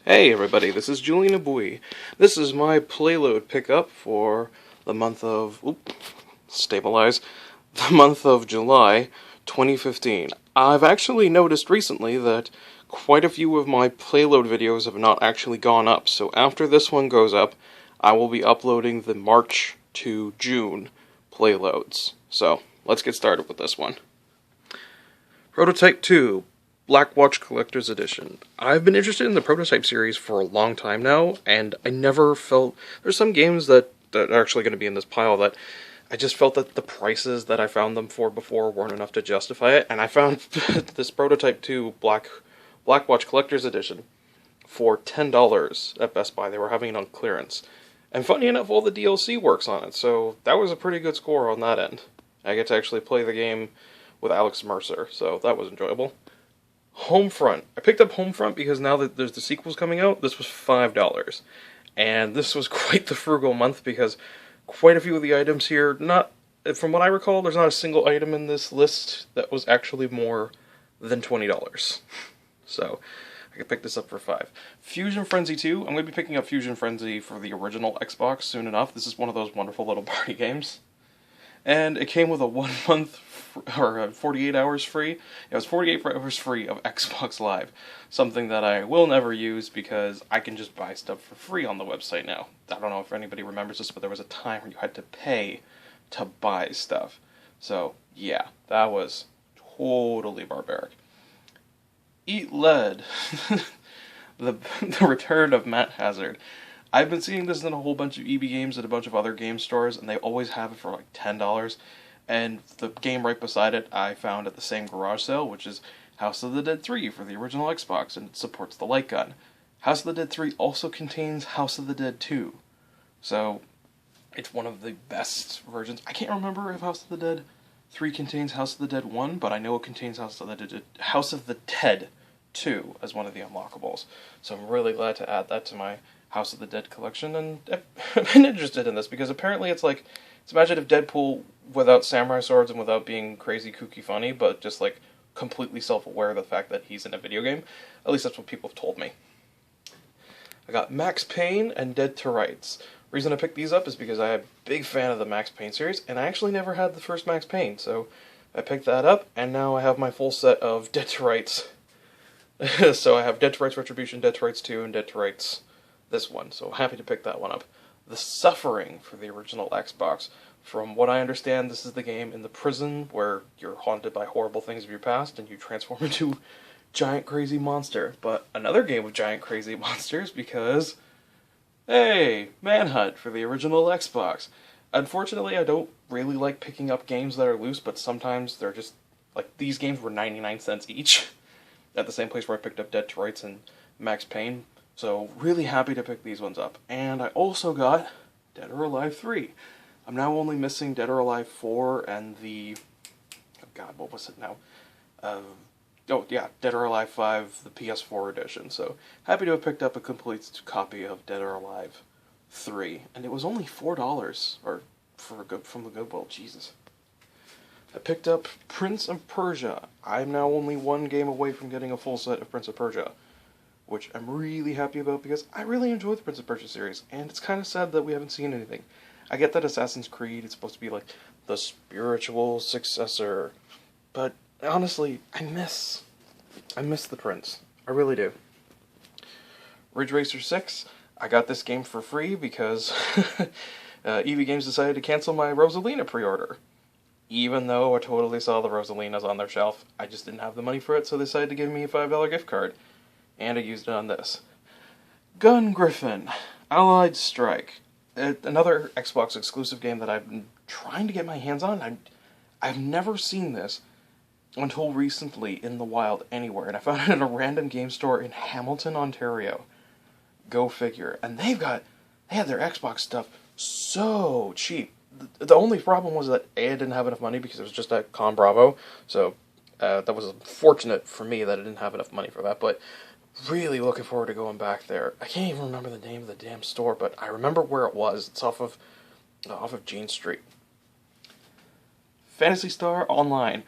Hey everybody, this is Julian Abui. This is my playload pickup for the month of, stabilize, the month of July 2015. I've actually noticed recently that quite a few of my playload videos have not actually gone up, so after this one goes up, I will be uploading the March to June playloads. So, let's get started with this one. Prototype 2. Black Watch Collector's Edition. I've been interested in the Prototype series for a long time now, and I never felt... There's some games that are actually going to be in this pile that I just felt that the prices that I found them for before weren't enough to justify it, and I found this Prototype 2 Black Watch Collector's Edition for $10 at Best Buy. They were having it on clearance. And funny enough, all the DLC works on it, so that was a pretty good score on that end. I get to actually play the game with Alex Mercer, so that was enjoyable. Homefront. I picked up Homefront because now that there's the sequels coming out, this was $5. And this was quite the frugal month because quite a few of the items here, from what I recall, there's not a single item in this list that was actually more than $20. So, I could pick this up for $5. Fusion Frenzy 2. I'm going to be picking up Fusion Frenzy for the original Xbox soon enough. This is one of those wonderful little party games. And it came with a 1 month, or 48 hours free. It was 48 hours free of Xbox Live. Something that I will never use because I can just buy stuff for free on the website now. I don't know if anybody remembers this, but there was a time when you had to pay to buy stuff. So, yeah, that was totally barbaric. Eat Lead. the return of Matt Hazard. I've been seeing this in a whole bunch of EB Games and a bunch of other game stores, and they always have it for like $10. And the game right beside it I found at the same garage sale, which is House of the Dead 3 for the original Xbox, and it supports the light gun. House of the Dead 3 also contains House of the Dead 2. So, it's one of the best versions. I can't remember if House of the Dead 3 contains House of the Dead 1, but I know it contains House of the Dead 2 as one of the unlockables. So I'm really glad to add that to my House of the Dead collection, and I've been interested in this because apparently it's imagine if Deadpool without samurai swords and without being crazy kooky funny, but just like completely self-aware of the fact that he's in a video game. At least that's what people have told me. I got Max Payne and Dead to Rights. Reason I picked these up is because I'm a big fan of the Max Payne series, and I actually never had the first Max Payne, so I picked that up, and now I have my full set of Dead to Rights. So I have Dead to Rights Retribution, Dead to Rights 2, and Dead to Rights this one, so happy to pick that one up. The Suffering for the original Xbox. From what I understand, this is the game in the prison where you're haunted by horrible things of your past and you transform into a giant crazy monster. But another game with giant crazy monsters because, hey, Manhunt for the original Xbox. Unfortunately, I don't really like picking up games that are loose, but sometimes they're just, like, these games were 99 cents each at the same place where I picked up Dead to Rights and Max Payne. So, really happy to pick these ones up. And I also got Dead or Alive 3. I'm now only missing Dead or Alive 4 and the... Oh god, what was it now? Dead or Alive 5, the PS4 edition. So, happy to have picked up a complete copy of Dead or Alive 3. And it was only $4, or from the Goodwill, Jesus. I picked up Prince of Persia. I'm now only one game away from getting a full set of Prince of Persia, which I'm really happy about because I really enjoy the Prince of Persia series, and it's kind of sad that we haven't seen anything. I get that Assassin's Creed is supposed to be like the spiritual successor, but honestly, I miss the Prince. I really do. Ridge Racer 6, I got this game for free because EV Games decided to cancel my Rosalina pre-order. Even though I totally saw the Rosalinas on their shelf, I just didn't have the money for it, so they decided to give me a $5 gift card. And I used it on this. Gun Griffin, Allied Strike. Another Xbox exclusive game that I've been trying to get my hands on. I've never seen this until recently in the wild anywhere. And I found it at a random game store in Hamilton, Ontario. Go figure. And they had their Xbox stuff so cheap. The only problem was that I didn't have enough money because it was just at Con Bravo. So that was unfortunate for me that I didn't have enough money for that. But really looking forward to going back there. I can't even remember the name of the damn store, but I remember where it was. It's off of Jean Street. Phantasy Star Online.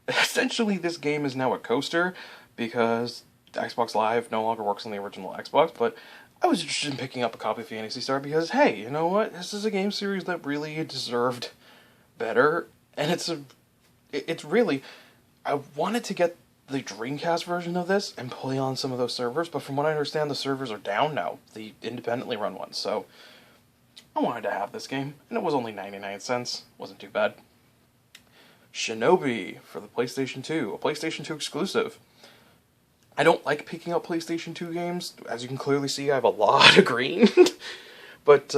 Essentially, this game is now a coaster because Xbox Live no longer works on the original Xbox, but I was interested in picking up a copy of Phantasy Star because, hey, you know what? This is a game series that really deserved better, and it's really, I wanted to get the Dreamcast version of this and play on some of those servers, but from what I understand, the servers are down now, the independently run ones, so I wanted to have this game, and it was only 99 cents, wasn't too bad. Shinobi for the PlayStation 2, a PlayStation 2 exclusive. I don't like picking up PlayStation 2 games, as you can clearly see I have a lot of green, but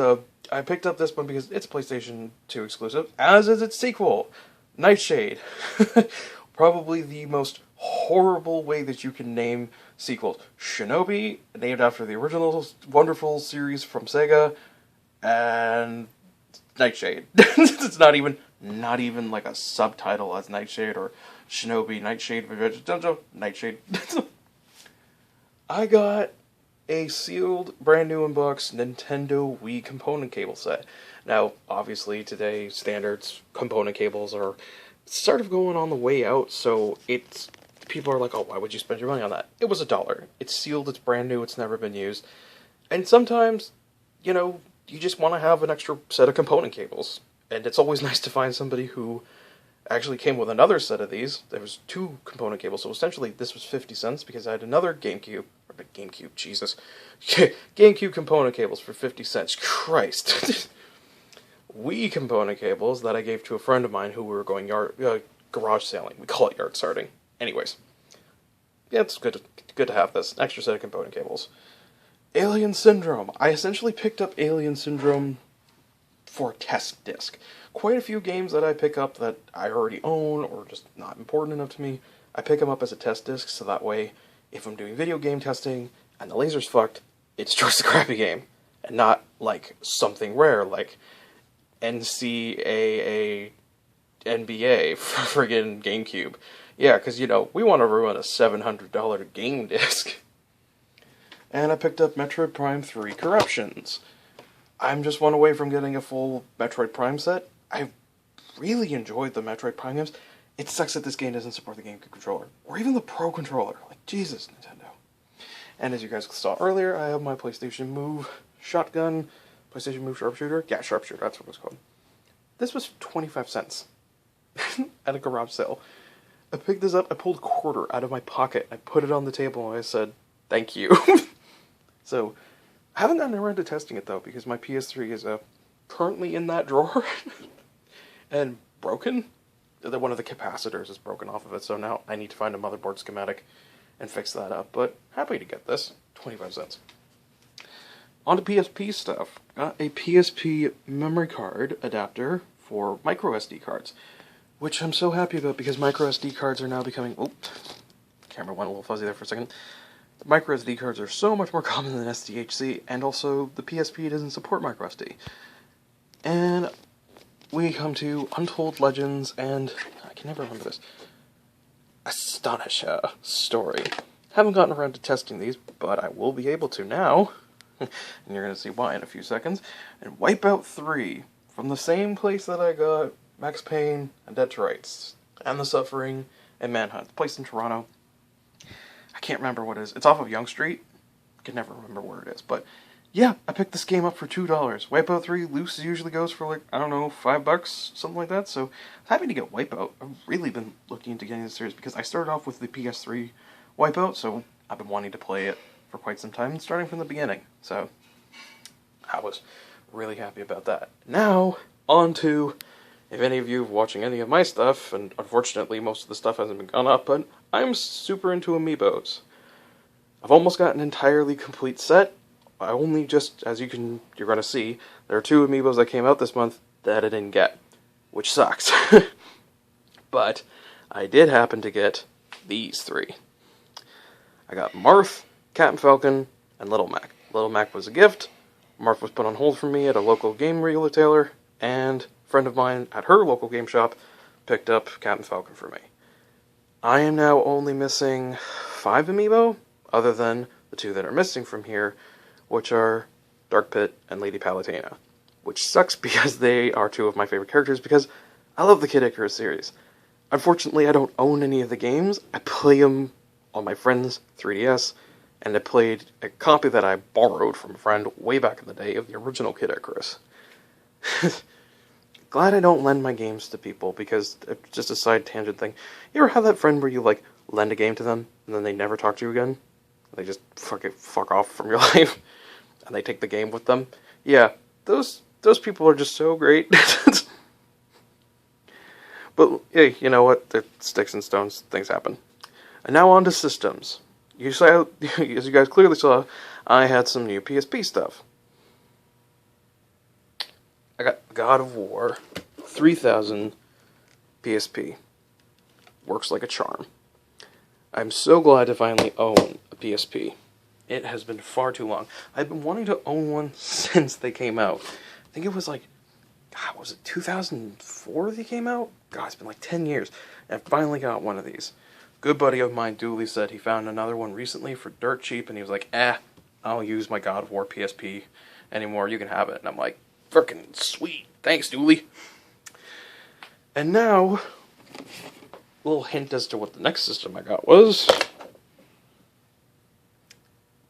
I picked up this one because it's a PlayStation 2 exclusive, as is its sequel, Nightshade. Probably the most horrible way that you can name sequels. Shinobi, named after the original wonderful series from Sega, and Nightshade. It's not even like a subtitle as Nightshade or Shinobi, Nightshade, Nightshade. I got a sealed, brand new unboxed Nintendo Wii component cable set. Now, obviously, today standards component cables are sort of going on the way out, so people are like, oh, why would you spend your money on that? It was $1. It's sealed, it's brand new, it's never been used. And sometimes, you know, you just want to have an extra set of component cables. And it's always nice to find somebody who actually came with another set of these. There was 2 component cables, so essentially this was 50 cents because I had another GameCube, Jesus. GameCube component cables for 50 cents. Christ. Wii component cables that I gave to a friend of mine who we were going garage sailing. We call it yard starting. Anyways, yeah, it's good to have this extra set of component cables. Alien Syndrome. I essentially picked up Alien Syndrome for a test disc. Quite a few games that I pick up that I already own or just not important enough to me, I pick them up as a test disc so that way if I'm doing video game testing and the laser's fucked, it destroys the crappy game and not like something rare like NCAA NBA for friggin' GameCube. Yeah, because, you know, we want to ruin a $700 game disc. And I picked up Metroid Prime 3 Corruptions. I'm just one away from getting a full Metroid Prime set. I really enjoyed the Metroid Prime games. It sucks that this game doesn't support the GameCube controller, or even the Pro controller. Like, Jesus, Nintendo. And as you guys saw earlier, I have my PlayStation Move shotgun, PlayStation Move sharpshooter. Yeah, sharpshooter, that's what it was called. This was 25 cents at a garage sale. I picked this up, I pulled a quarter out of my pocket, I put it on the table, and I said, thank you. So, I haven't gotten around to testing it, though, because my PS3 is currently in that drawer, and broken. One of the capacitors is broken off of it, so now I need to find a motherboard schematic and fix that up, but happy to get this. 25 cents. On to PSP stuff. Got a PSP memory card adapter for micro SD cards, which I'm so happy about because micro SD cards are now becoming... Oh, camera went a little fuzzy there for a second. The micro SD cards are so much more common than SDHC, and also the PSP doesn't support micro SD. And we come to Untold Legends and... I can never remember this. Astonish Story. Haven't gotten around to testing these, but I will be able to now. And you're going to see why in a few seconds. And Wipeout 3, from the same place that I got Max Payne and Dead to Rights, and The Suffering, and Manhunt. Place in Toronto. I can't remember what it is. It's off of Yonge Street. I can never remember where it is. But, yeah, I picked this game up for $2. Wipeout 3 loose usually goes for, like, I don't know, $5, something like that. So, I'm happy to get Wipeout. I've really been looking into getting this series because I started off with the PS3 Wipeout, so I've been wanting to play it for quite some time, starting from the beginning. So, I was really happy about that. Now, on to... If any of you are watching any of my stuff, and unfortunately most of the stuff hasn't been gone up, but I'm super into amiibos. I've almost got an entirely complete set. I only just, as you're going to see, there are 2 amiibos that came out this month that I didn't get, which sucks. But I did happen to get these 3. I got Marth, Captain Falcon, and Little Mac. Little Mac was a gift. Marth was put on hold for me at a local game retailer, and a friend of mine at her local game shop picked up Captain Falcon for me. I am now only missing 5 amiibo, other than the 2 that are missing from here, which are Dark Pit and Lady Palutena. Which sucks because they are 2 of my favorite characters, because I love the Kid Icarus series. Unfortunately, I don't own any of the games. I play them on my friend's 3DS, and I played a copy that I borrowed from a friend way back in the day of the original Kid Icarus. Glad I don't lend my games to people, because just a side tangent thing. You ever have that friend where you, like, lend a game to them, and then they never talk to you again? They just fuck off from your life, and they take the game with them? Yeah, those people are just so great. But, hey, you know what? They're sticks and stones. Things happen. And now on to systems. As you guys clearly saw, I had some new PSP stuff. I got God of War 3000 PSP. Works like a charm. I'm so glad to finally own a PSP. It has been far too long. I've been wanting to own one since they came out. I think it was like, God, was it 2004 they came out? God, it's been like 10 years. And I finally got one of these. Good buddy of mine, Dooley, said he found another one recently for dirt cheap, and he was like, I don't use my God of War PSP anymore, you can have it. And I'm like, frickin' sweet, thanks, Dooley. And now, a little hint as to what the next system I got was.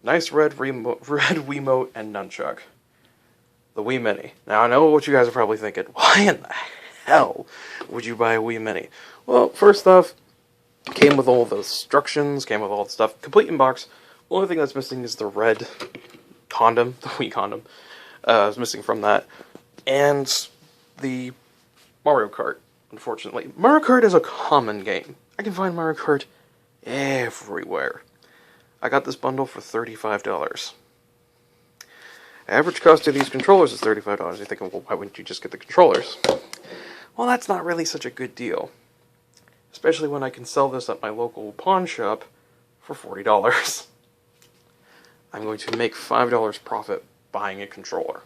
Nice red Wiimote and nunchuck. The Wii Mini. Now, I know what you guys are probably thinking. Why in the hell would you buy a Wii Mini? Well, first off, came with all the instructions, came with all the stuff. Complete in box. The only thing that's missing is the red condom, the Wii condom. Is missing from that. And the Mario Kart, unfortunately. Mario Kart is a common game. I can find Mario Kart everywhere. I got this bundle for $35. Average cost of these controllers is $35. You're thinking, well, why wouldn't you just get the controllers? Well, that's not really such a good deal. Especially when I can sell this at my local pawn shop for $40. I'm going to make $5 profit buying a controller.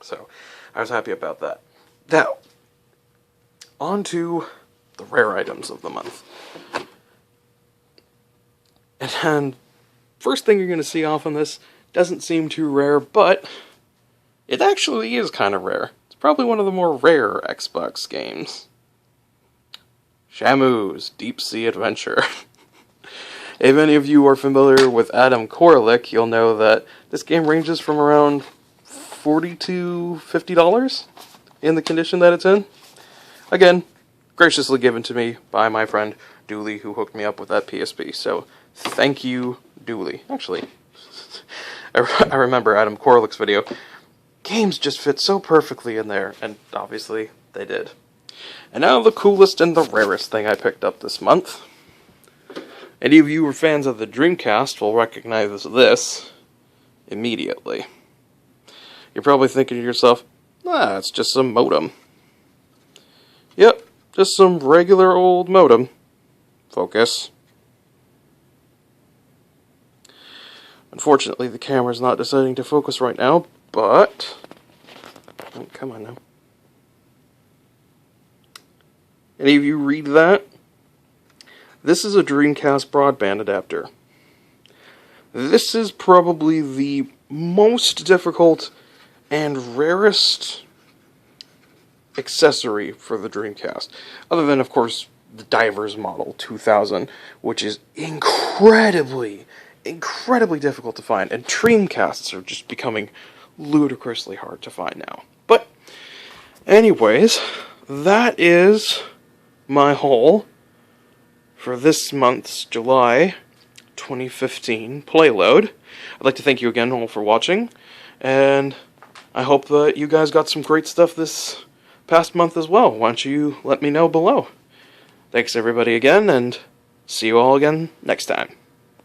So, I was happy about that. Now, on to the rare items of the month. And first thing you're going to see off on this doesn't seem too rare, but it actually is kind of rare. It's probably one of the more rare Xbox games. Shamu's Deep Sea Adventure. If any of you are familiar with Adam Koralik, you'll know that this game ranges from around $40 to $50 in the condition that it's in. Again, graciously given to me by my friend Dooley, who hooked me up with that PSP. So, thank you, Dooley. Actually, I remember Adam Koralik's video. Games just fit so perfectly in there, and obviously they did. And now the coolest and the rarest thing I picked up this month. Any of you who are fans of the Dreamcast will recognize this immediately. You're probably thinking to yourself, it's just some modem. Yep, just some regular old modem. Focus. Unfortunately, the camera's not deciding to focus right now, but... Oh, come on now. Any of you read that? This is a Dreamcast broadband adapter. This is probably the most difficult and rarest accessory for the Dreamcast. Other than, of course, the Diver's Model 2000, which is incredibly difficult to find. And Dreamcasts are just becoming ludicrously hard to find now. But, anyways, that is my haul for this month's July 2015 playload. I'd like to thank you again all for watching, and I hope that you guys got some great stuff this past month as well. Why don't you let me know below. Thanks everybody again, and see you all again next time.